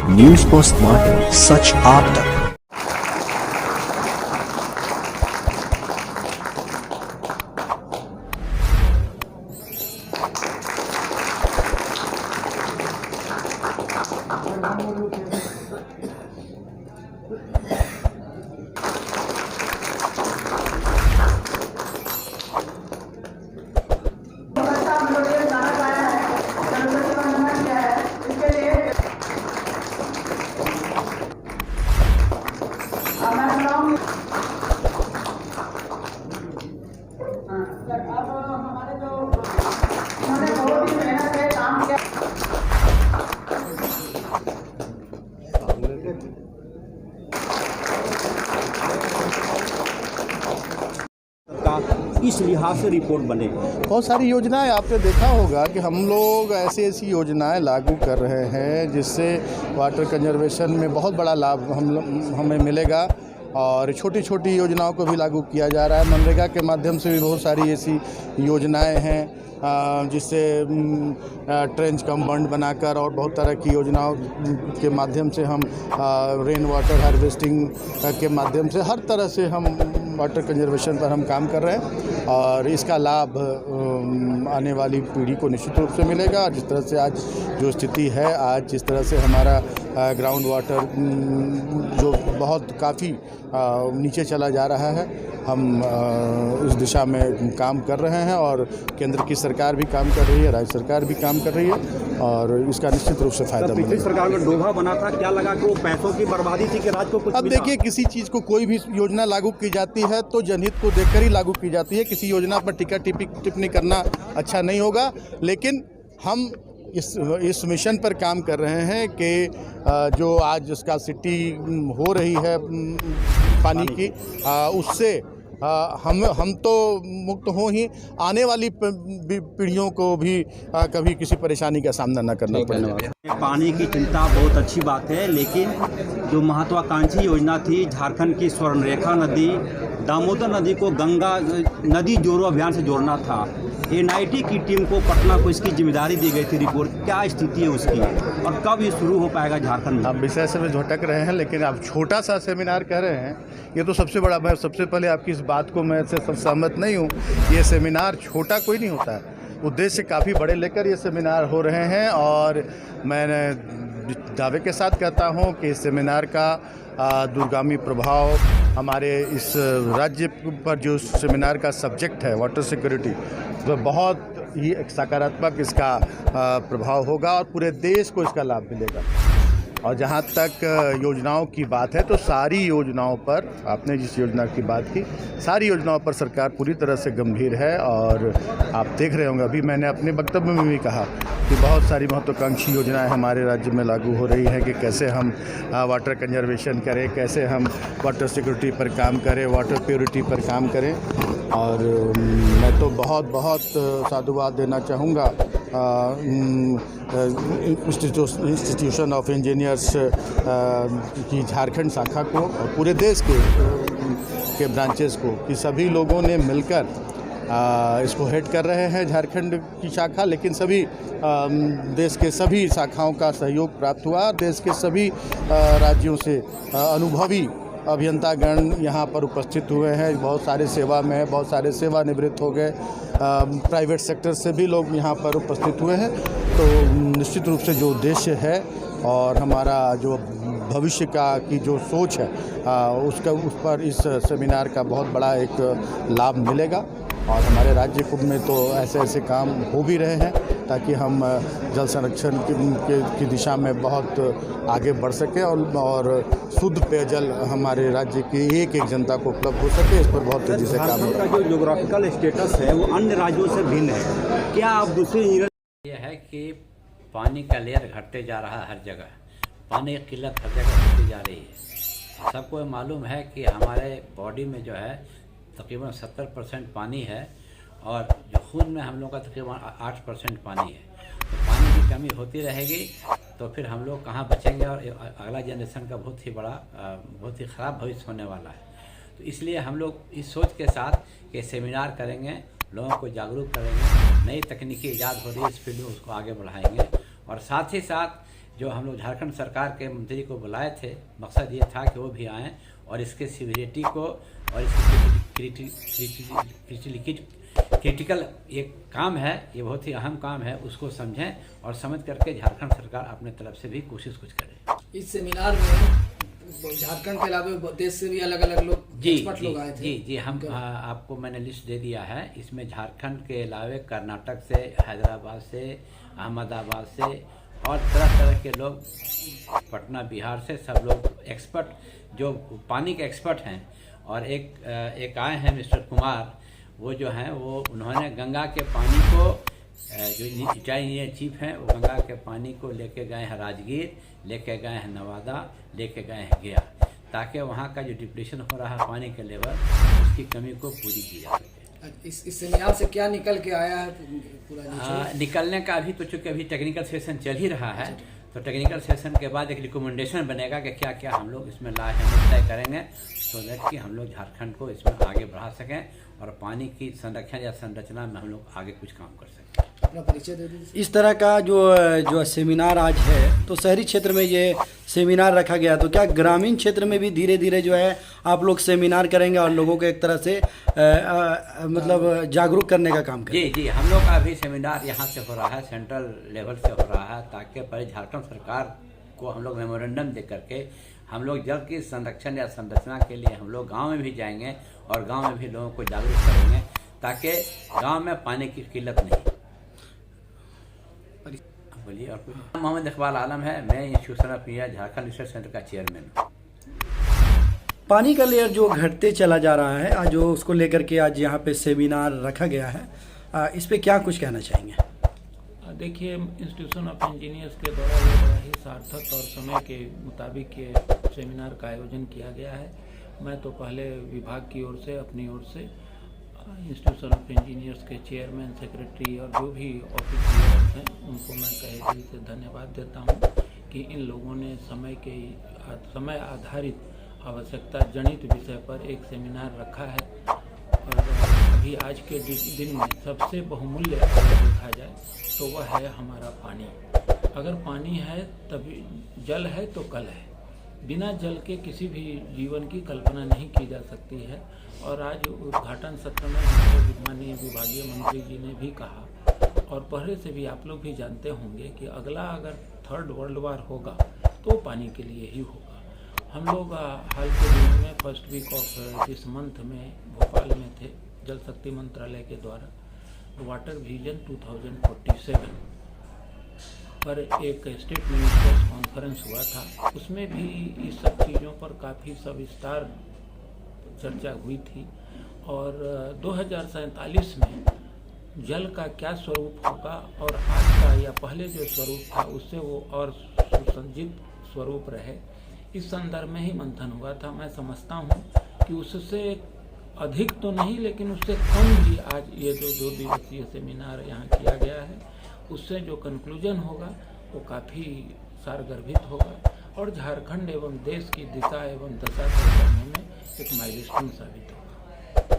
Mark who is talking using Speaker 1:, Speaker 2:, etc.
Speaker 1: News post smart, सच आप तक।
Speaker 2: इस लिहाज से रिपोर्ट बने।
Speaker 3: बहुत सारी योजनाएं आपने देखा होगा कि हम लोग ऐसी ऐसी योजनाएं लागू कर रहे हैं जिससे वाटर कंजर्वेशन में बहुत बड़ा लाभ हमें मिलेगा, और छोटी छोटी योजनाओं को भी लागू किया जा रहा है। मनरेगा के माध्यम से भी बहुत सारी ऐसी योजनाएं हैं जिससे ट्रेंच कम बंड बनाकर और बहुत तरह की योजनाओं के माध्यम से हम रेन वाटर हार्वेस्टिंग के माध्यम से हर तरह से हम वाटर कंजर्वेशन पर हम काम कर रहे हैं, और इसका लाभ आने वाली पीढ़ी को निश्चित रूप से मिलेगा। जिस तरह से आज जो स्थिति है, आज जिस तरह से हमारा ग्राउंड वाटर जो बहुत काफ़ी नीचे चला जा रहा है, हम इस दिशा में काम कर रहे हैं, और केंद्र की सरकार भी काम कर रही है, राज्य सरकार भी काम कर रही है, और इसका निश्चित रूप से फायदा मिलेगा।
Speaker 2: पिछली सरकार में डोभा बना था, क्या लगा कि वो पैसों की बर्बादी थी कि राज्य को कुछ?
Speaker 3: अब देखिए, किसी चीज़ को कोई भी योजना लागू की जाती है तो जनहित को देखकर ही लागू की जाती है। किसी योजना पर टीका टिप्पणी करना अच्छा नहीं होगा, लेकिन हम इस मिशन पर काम कर रहे हैं कि जो आज स्कार्सिटी हो रही है पानी की, उससे हम तो मुक्त हो ही, आने वाली पीढ़ियों को भी कभी किसी परेशानी का सामना न करना पड़े।
Speaker 2: पानी की चिंता बहुत अच्छी बात है, लेकिन जो महत्वाकांक्षी योजना थी झारखंड की स्वर्णरेखा नदी, दामोदर नदी को गंगा नदी जोड़ो अभियान से जोड़ना था, एनआईटी की टीम को पटना को इसकी जिम्मेदारी दी गई थी। रिपोर्ट क्या स्थिति है उसकी, और कब ये शुरू हो पाएगा झारखंड में?
Speaker 3: आप विषय से भटक रहे हैं, लेकिन आप छोटा सा सेमिनार कह रहे हैं, ये तो सबसे बड़ा। मैं सबसे पहले आपकी इस बात को मैं से सहमत नहीं हूँ। ये सेमिनार छोटा कोई नहीं होता है, उद्देश्य काफ़ी बड़े लेकर ये सेमिनार हो रहे हैं, और मैंने दावे के साथ कहता हूँ कि इस सेमिनार का दूरगामी प्रभाव हमारे इस राज्य पर, जो सेमिनार का सब्जेक्ट है वाटर सिक्योरिटी, तो बहुत ही एक सकारात्मक इसका प्रभाव होगा, और पूरे देश को इसका लाभ मिलेगा। और जहाँ तक योजनाओं की बात है, तो सारी योजनाओं पर, आपने जिस योजना की बात की, सारी योजनाओं पर सरकार पूरी तरह से गंभीर है। और आप देख रहे होंगे, अभी मैंने अपने वक्तव्य में भी कहा कि बहुत सारी महत्वाकांक्षी योजनाएं हमारे राज्य में लागू हो रही हैं कि कैसे हम वाटर कंजर्वेशन करें, कैसे हम वाटर सिक्योरिटी पर काम करें, वाटर प्योरिटी पर काम करें। और मैं तो बहुत बहुत साधुवाद देना चाहूँगा इंस्टीट्यूशन ऑफ इंजीनियर्स की झारखंड शाखा को, और पूरे देश के ब्रांचेस को, कि सभी लोगों ने मिलकर इसको हेड कर रहे हैं झारखंड की शाखा, लेकिन सभी देश के सभी शाखाओं का सहयोग प्राप्त हुआ। देश के सभी राज्यों से अनुभवी अभियंतागण यहाँ पर उपस्थित हुए हैं, बहुत सारे सेवा में है, बहुत सारे सेवानिवृत्त हो गए, प्राइवेट सेक्टर से भी लोग यहाँ पर उपस्थित हुए हैं। तो निश्चित रूप से जो उद्देश्य है और हमारा जो भविष्य की जो सोच है, उस पर इस सेमिनार का बहुत बड़ा एक लाभ मिलेगा। और हमारे राज्य में तो ऐसे ऐसे काम हो भी रहे हैं ताकि हम जल संरक्षण की दिशा में बहुत आगे बढ़ सकें, और शुद्ध पेयजल हमारे राज्य की एक एक जनता को उपलब्ध हो सके। इस पर बहुत तेज़ी से काम हो रहा है।
Speaker 2: जो ज्योग्राफिकल स्टेटस है वो अन्य राज्यों से भिन्न है, क्या आप दूसरी?
Speaker 4: ये है कि पानी का लेयर घटते जा रहा है, हर जगह पानी की किल्लत हर जगह होती जा रही है। सबको मालूम है कि हमारे बॉडी में जो है तकरीबन 70% पानी है, और जो खून में हम लोग का तकरीबन 8% पानी है। तो पानी की कमी होती रहेगी तो फिर हम लोग कहाँ बचेंगे, और अगला जनरेशन का बहुत ही ख़राब भविष्य होने वाला है। तो इसलिए हम लोग इस सोच के साथ कि सेमिनार करेंगे, लोगों को जागरूक करेंगे, नई तकनीकी ईजाद हो रही है इस फील्ड में, उसको आगे बढ़ाएंगे, और साथ ही साथ जो हम लोग झारखंड सरकार के मंत्री को बुलाए थे, मकसद ये था कि वो भी आएँ और इसके सीवियरिटी को और इसकी क्रिटिकल ये काम है, ये बहुत ही अहम काम है, उसको समझें और समझ करके झारखंड सरकार अपने तरफ से भी कोशिश कुछ करे।
Speaker 5: इस सेमिनार में झारखंड के अलावा देश से भी अलग अलग लोग एक्सपर्ट लोग आए थे।
Speaker 4: जी हम आपको मैंने लिस्ट दे दिया है। इसमें झारखंड के अलावा कर्नाटक से, हैदराबाद से, अहमदाबाद से और तरह तरह के लोग, पटना बिहार से, सब लोग एक्सपर्ट जो पानी के एक्सपर्ट हैं। और एक आए हैं मिस्टर कुमार, वो जो हैं वो उन्होंने गंगा के पानी को, जो इंजीनियर चीफ हैं, वो गंगा के पानी को लेके गए हैं राजगीर, लेके गए हैं नवादा, लेके गए हैं गया, ताकि वहाँ का जो डिप्रेशन हो रहा है पानी के लेवल, उसकी कमी को पूरी की जा सके।
Speaker 5: इस सेमिनार से क्या निकल के आया है पूरा?
Speaker 4: निकलने का अभी तो चूँकि अभी टेक्निकल सेशन चल ही रहा है, तो टेक्निकल सेशन के बाद एक रिकमेंडेशन बनेगा कि क्या क्या हम लोग इसमें लाए हैं, तय करेंगे, सो दैट कि हम लोग झारखंड को इसमें आगे बढ़ा सकें और पानी की संरक्षण या संरचना में हम लोग आगे कुछ काम कर सकें।
Speaker 5: अपना परिचय दे दीजिए।
Speaker 6: इस तरह का जो सेमिनार आज है, तो शहरी क्षेत्र में ये सेमिनार रखा गया, तो क्या ग्रामीण क्षेत्र में भी धीरे धीरे जो है आप लोग सेमिनार करेंगे और लोगों को एक तरह से मतलब जागरूक करने का काम करेंगे?
Speaker 4: जी हम लोग का भी सेमिनार यहाँ से हो रहा है, सेंट्रल लेवल से हो रहा है, ताकि पहले झारखंड सरकार को हम लोग मेमोरेंडम दे करके हम लोग जल की संरक्षण या संरचना के लिए हम लोग गाँव में भी जाएंगे और गाँव में भी लोगों को जागरूक करेंगे, ताकि गाँव में पानी की किल्लत नहीं। बोलिए और कुछ। मोहम्मद इकबाल आलम है, मैं institution of India Jharkhand research centre का चेयरमैन हूँ।
Speaker 6: पानी का लेयर जो घटते चला जा रहा है, आज जो उसको लेकर के आज यहाँ पे सेमिनार रखा गया है, इस पे क्या कुछ कहना चाहेंगे?
Speaker 7: देखिए, इंस्टीट्यूशन ऑफ इंजीनियर्स के द्वारा ये बड़ा ही सार्थक और समय के मुताबिक ये सेमिनार का आयोजन किया गया है। मैं तो पहले विभाग की ओर से, अपनी ओर से इंस्टीट्यूशन ऑफ इंजीनियर्स के चेयरमैन, सेक्रेटरी और जो भी ऑफिसर्स हैं उनको मैं तहे दिल से धन्यवाद देता हूं कि इन लोगों ने समय आधारित आवश्यकता जनित विषय पर एक सेमिनार रखा है। और अभी आज के दिन में सबसे बहुमूल्य अगर देखा जाए तो वह है हमारा पानी। अगर पानी है तभी, जल है तो कल है। बिना जल के किसी भी जीवन की कल्पना नहीं की जा सकती है। और आज उद्घाटन सत्र में हमारे माननीय विभागीय मंत्री जी ने भी कहा, और पहले से भी आप लोग भी जानते होंगे कि अगला अगर थर्ड वर्ल्ड वार होगा तो पानी के लिए ही होगा। हम लोग हाल के दिनों में first week of this month में भोपाल में थे, जल शक्ति मंत्रालय के द्वारा वाटर विजन 2047 पर एक स्टेट मिनिस्टर्स कॉन्फ्रेंस हुआ था। उसमें भी इस सब चीज़ों पर काफ़ी सविस्तार चर्चा हुई थी। और 2047 में जल का क्या स्वरूप होगा और आज का या पहले जो स्वरूप था उससे वो और सुसज्जित स्वरूप रहे, इस संदर्भ में ही मंथन हुआ था। मैं समझता हूँ कि उससे अधिक तो नहीं, लेकिन उससे कम भी आज ये जो 2 दिवसीय सेमिनार यहाँ किया गया है, उससे जो कंक्लूजन होगा वो काफ़ी सारगर्भित होगा और झारखंड एवं देश की दिशा एवं दशा को करने में एक माइलस्टोन साबित होगा।